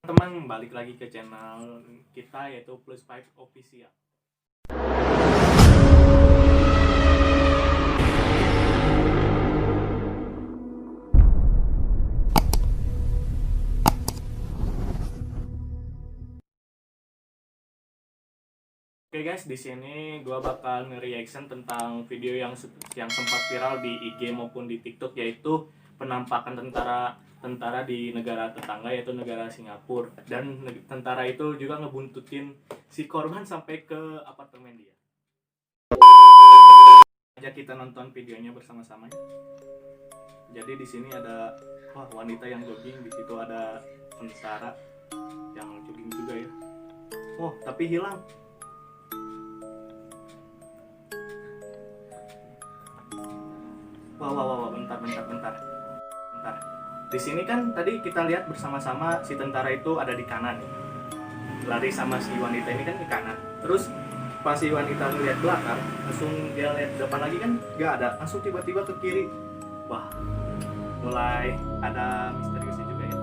Teman, balik lagi ke channel kita yaitu Plus Five Official. Oke guys, di sini gua bakal nge-reaction tentang video yang sempat viral di IG maupun di TikTok, yaitu penampakan tentara di negara tetangga yaitu negara Singapura, dan tentara itu juga ngebuntutin si korban sampai ke apartemen dia. Aja kita nonton videonya bersama-sama ya. Jadi di sini ada wanita yang jogging, di situ ada tentara yang jogging juga ya. Oh, tapi hilang. Wah, bentar. Di sini kan tadi kita lihat bersama-sama si tentara itu ada di kanan nih. Lari sama si wanita ini kan ke kanan. Terus pas si wanita ngeliat belakang, langsung dia lihat depan lagi kan nggak ada. Langsung tiba-tiba ke kiri. Wah, mulai ada misteriusnya juga ya.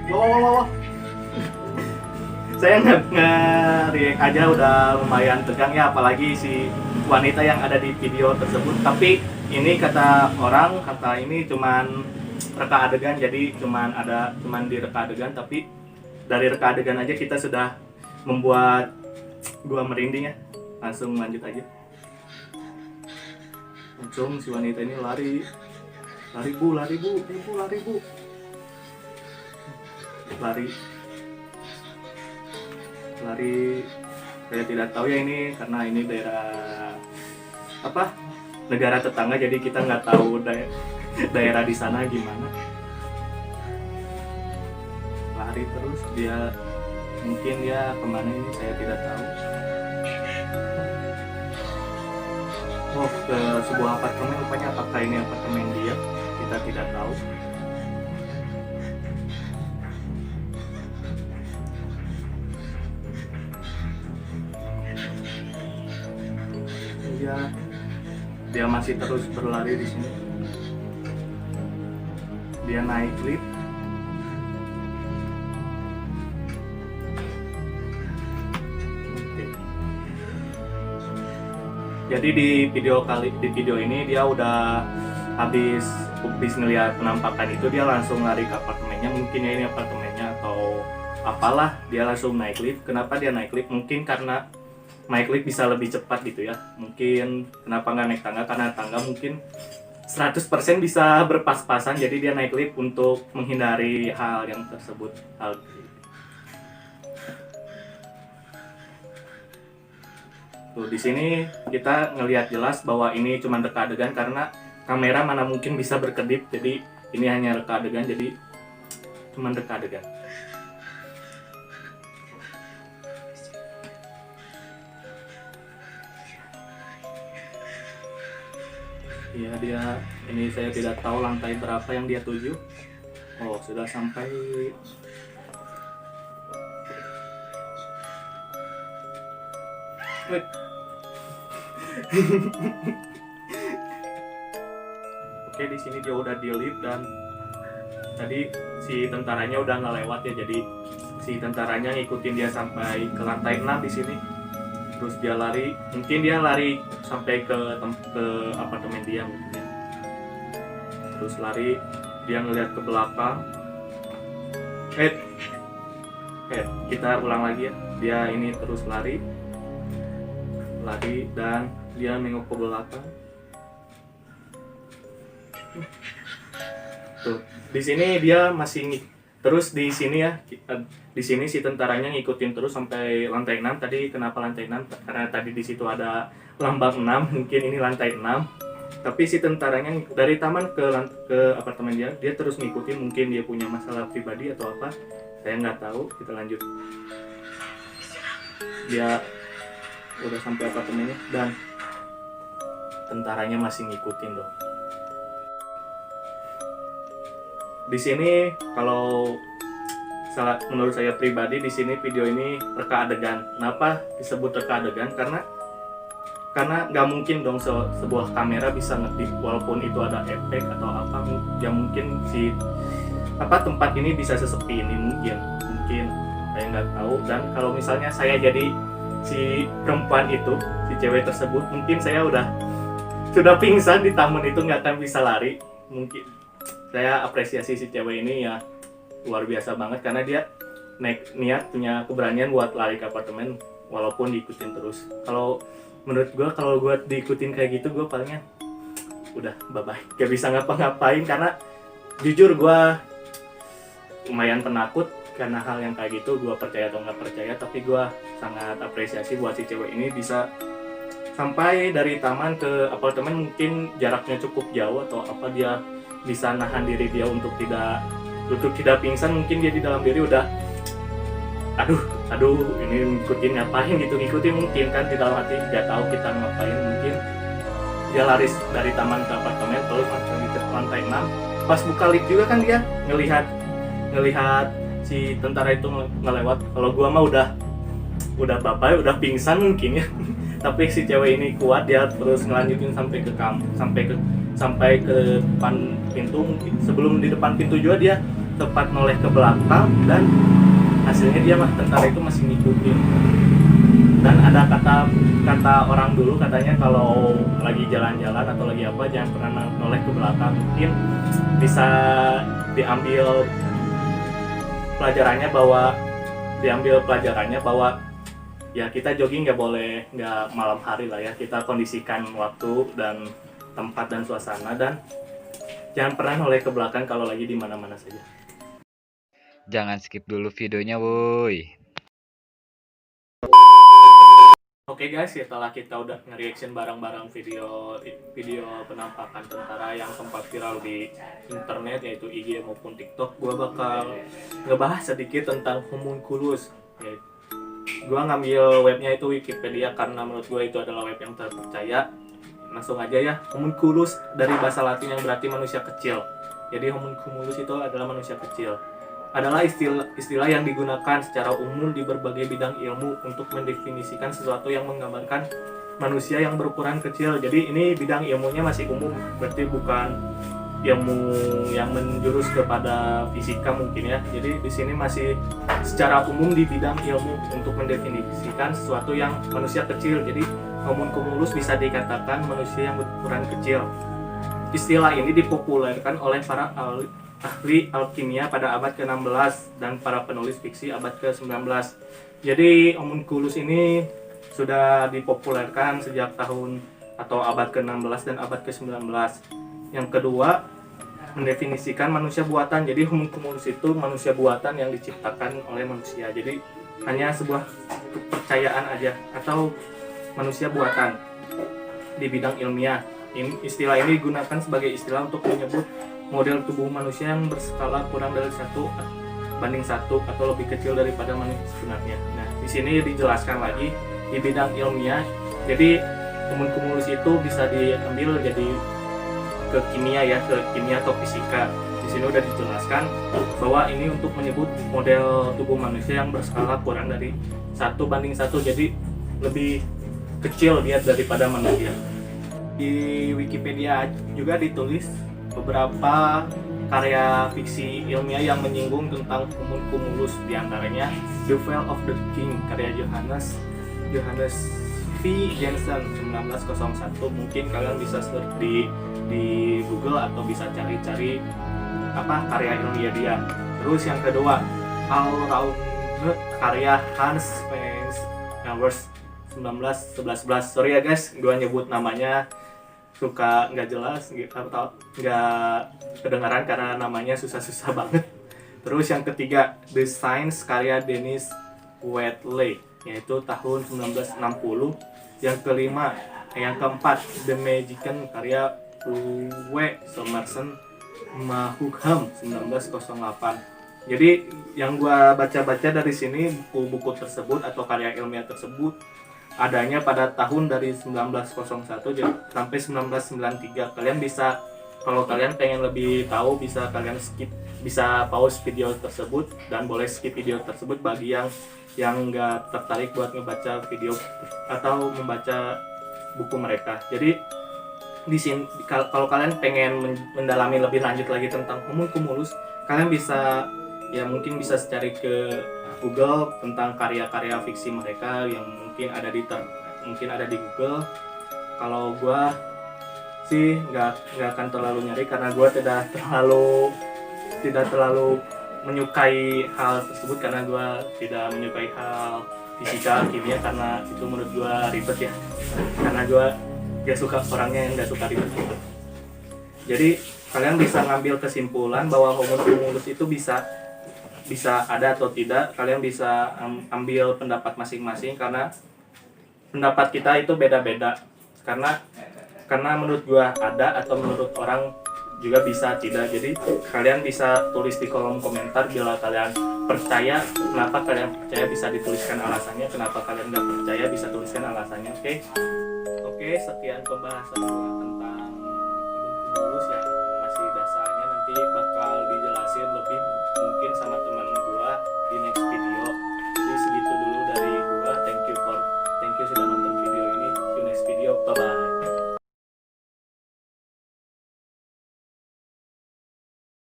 Wow. Saya nge-react aja udah lumayan tegang ya, apalagi si wanita yang ada di video tersebut. Tapi ini kata ini cuman reka adegan, jadi cuman direka adegan, tapi dari reka adegan aja kita sudah membuat gua merinding ya. Langsung lanjut aja. Langsung si wanita ini lari bu. Lari, saya tidak tahu ya ini karena ini daerah negara tetangga, jadi kita nggak tahu daerah di sana gimana. Lari terus dia, mungkin dia kemana ini saya tidak tahu. Oh, ke sebuah apartemen rupanya. Apakah ini apartemen dia, kita tidak tahu. Dia masih terus berlari di sini. Dia naik lift. Jadi di video ini dia udah habis ngeliat penampakan itu, dia langsung lari ke apartemennya. Mungkin ya ini apartemennya atau apalah, dia langsung naik lift. Kenapa dia naik lift? Mungkin karena naik lift bisa lebih cepat gitu ya. Mungkin kenapa nggak naik tangga, karena tangga mungkin 100% bisa berpas-pasan, jadi dia naik lift untuk menghindari hal yang tersebut. Tuh, di sini kita ngelihat jelas bahwa ini cuma reka adegan karena kamera mana mungkin bisa berkedip, jadi ini hanya reka adegan, jadi cuma reka adegan. Iya, dia ini saya tidak tahu lantai berapa yang dia tuju. Oh, sudah sampai. Oke, di sini dia udah di lift dan tadi si tentaranya udah ngelewat ya, jadi si tentaranya ngikutin dia sampai ke lantai 6 di sini. Terus dia lari, mungkin dia lari sampai ke apartemen dia mungkin. Terus lari, dia ngeliat ke belakang. Kita ulang lagi ya. Dia ini terus lari dan dia nengok ke belakang. Tuh, di sini dia masih terus di sini ya. Di sini si tentaranya ngikutin terus sampai lantai 6. Tadi kenapa lantai 6? Karena tadi di situ ada lambang 6, mungkin ini lantai 6. Tapi si tentaranya dari taman ke apartemen dia terus ngikutin, mungkin dia punya masalah pribadi atau apa. Saya nggak tahu, kita lanjut. Dia udah sampai apartemennya dan tentaranya masih ngikutin loh. Di sini kalau menurut saya pribadi, di sini video ini reka adegan. Kenapa disebut reka adegan? Karena karena nggak mungkin dong sebuah kamera bisa ngedip walaupun itu ada efek atau apa, ya mungkin si tempat ini bisa sesepi ini, mungkin saya nggak tahu. Dan kalau misalnya saya jadi si perempuan itu, si cewek tersebut, mungkin saya sudah pingsan di taman itu, nggak akan bisa lari. Mungkin saya apresiasi si cewek ini ya, luar biasa banget, karena dia niat punya keberanian buat lari ke apartemen walaupun diikutin terus. Kalau menurut gue, kalau gue diikutin kayak gitu, gue palingnya udah bye-bye, gak bisa ngapa-ngapain. Karena jujur gue lumayan penakut karena hal yang kayak gitu, gue percaya atau nggak percaya, tapi gue sangat apresiasi buat si cewek ini bisa sampai dari taman ke apartemen. Mungkin jaraknya cukup jauh atau apa, dia bisa nahan diri dia untuk tidak pingsan. Mungkin dia di dalam diri udah aduh ini ngikutin ngapain gitu, ngikutin mungkin kan di dalam hati nggak tahu kita ngapain. Mungkin dia lari dari taman ke apartemen terus langsung ke lantai 6. Pas buka lift juga kan dia ngelihat si tentara itu ngelewat. Kalau gua mah udah bapak udah pingsan mungkin ya. Tapi si cewek ini kuat, dia terus ngelanjutin sampai ke depan pintu. Sebelum di depan pintu juga dia tepat noleh ke belakang, dan hasilnya dia tentara itu masih ngikutin. Dan ada kata orang dulu, katanya kalau lagi jalan-jalan atau lagi apa, jangan pernah noleh ke belakang. Mungkin bisa diambil pelajarannya bahwa ya kita jogging nggak malam hari lah ya. Kita kondisikan waktu dan tempat dan suasana, dan jangan pernah noleh ke belakang kalau lagi di mana-mana saja. Jangan skip dulu videonya, woi. Oke guys, setelah kita udah nge-reaction bareng-bareng video penampakan tentara yang sempat viral di internet, yaitu IG maupun TikTok, gue bakal ngebahas sedikit tentang homunculus. Gue ngambil webnya itu Wikipedia karena menurut gue itu adalah web yang terpercaya. Langsung aja ya, homunculus dari bahasa Latin yang berarti manusia kecil. Jadi homunculus itu adalah manusia kecil. Adalah istilah yang digunakan secara umum di berbagai bidang ilmu untuk mendefinisikan sesuatu yang menggambarkan manusia yang berukuran kecil. Jadi ini bidang ilmunya masih umum, berarti bukan ilmu yang menjurus kepada fisika mungkin ya. Jadi di sini masih secara umum di bidang ilmu untuk mendefinisikan sesuatu yang manusia kecil. Jadi homunculus bisa dikatakan manusia yang berukuran kecil. Istilah ini dipopulerkan oleh para ahli alkimia pada abad ke-16 dan para penulis fiksi abad ke-19. Jadi homunculus ini sudah dipopulerkan sejak tahun atau abad ke-16 dan abad ke-19. Yang kedua, mendefinisikan manusia buatan. Jadi homunculus itu manusia buatan yang diciptakan oleh manusia. Jadi hanya sebuah kepercayaan aja atau manusia buatan di bidang ilmiah. Istilah ini digunakan sebagai istilah untuk menyebut model tubuh manusia yang berskala kurang dari 1 banding 1 atau lebih kecil daripada manusia sebenarnya. Nah, di sini dijelaskan lagi di bidang ilmiah. Jadi homunculus itu bisa diambil jadi ke kimia atau fisika. Di sini udah dijelaskan bahwa ini untuk menyebut model tubuh manusia yang berskala kurang dari 1 banding 1, jadi lebih kecil dia daripada manusia. Di Wikipedia juga ditulis beberapa karya fiksi ilmiah yang menyinggung tentang homunculus, diantaranya The Fall of the King karya Johannes V. Jensen 1901. Mungkin kalian bisa search di Google atau bisa cari-cari karya ilmiah dia. Terus yang kedua, All Round karya Hans Fensnavers 1911. Sorry ya guys, gua nyebut namanya suka nggak jelas atau nggak kedengaran karena namanya susah-susah banget. Terus yang ketiga, The Science karya Dennis Wheatley yaitu tahun 1960. Yang keempat, The Magician karya Uwe Somerson Mahugham 1908. Jadi yang gua baca-baca dari sini, buku-buku tersebut atau karya ilmiah tersebut adanya pada tahun dari 1901 sampai 1993. Kalian bisa, kalau kalian pengen lebih tahu, bisa kalian bisa pause video tersebut, dan boleh skip video tersebut bagi yang nggak tertarik buat ngebaca video atau membaca buku mereka. Jadi di sini kalau kalian pengen mendalami lebih lanjut lagi tentang homunculus, kalian bisa ya mungkin bisa cari ke Google tentang karya-karya fiksi mereka yang mungkin ada di Google. Kalau gua sih nggak akan terlalu nyari karena gua tidak terlalu menyukai hal tersebut, karena gua tidak menyukai hal fisika kimia karena itu menurut gua ribet ya, karena gua gak suka orangnya yang gak suka ribet. Jadi kalian bisa ngambil kesimpulan bahwa homunculus itu bisa ada atau tidak. Kalian bisa ambil pendapat masing-masing karena pendapat kita itu beda-beda, karena menurut gua ada atau menurut orang juga bisa tidak. Jadi kalian bisa tulis di kolom komentar bila kalian percaya. Kenapa kalian percaya bisa dituliskan alasannya, kenapa kalian nggak percaya bisa tuliskan alasannya. Oke, sekian pembahasan gua tentang homunculus ya, masih dasarnya, nanti bakal dijelasin lebih mungkin sama teman gua di next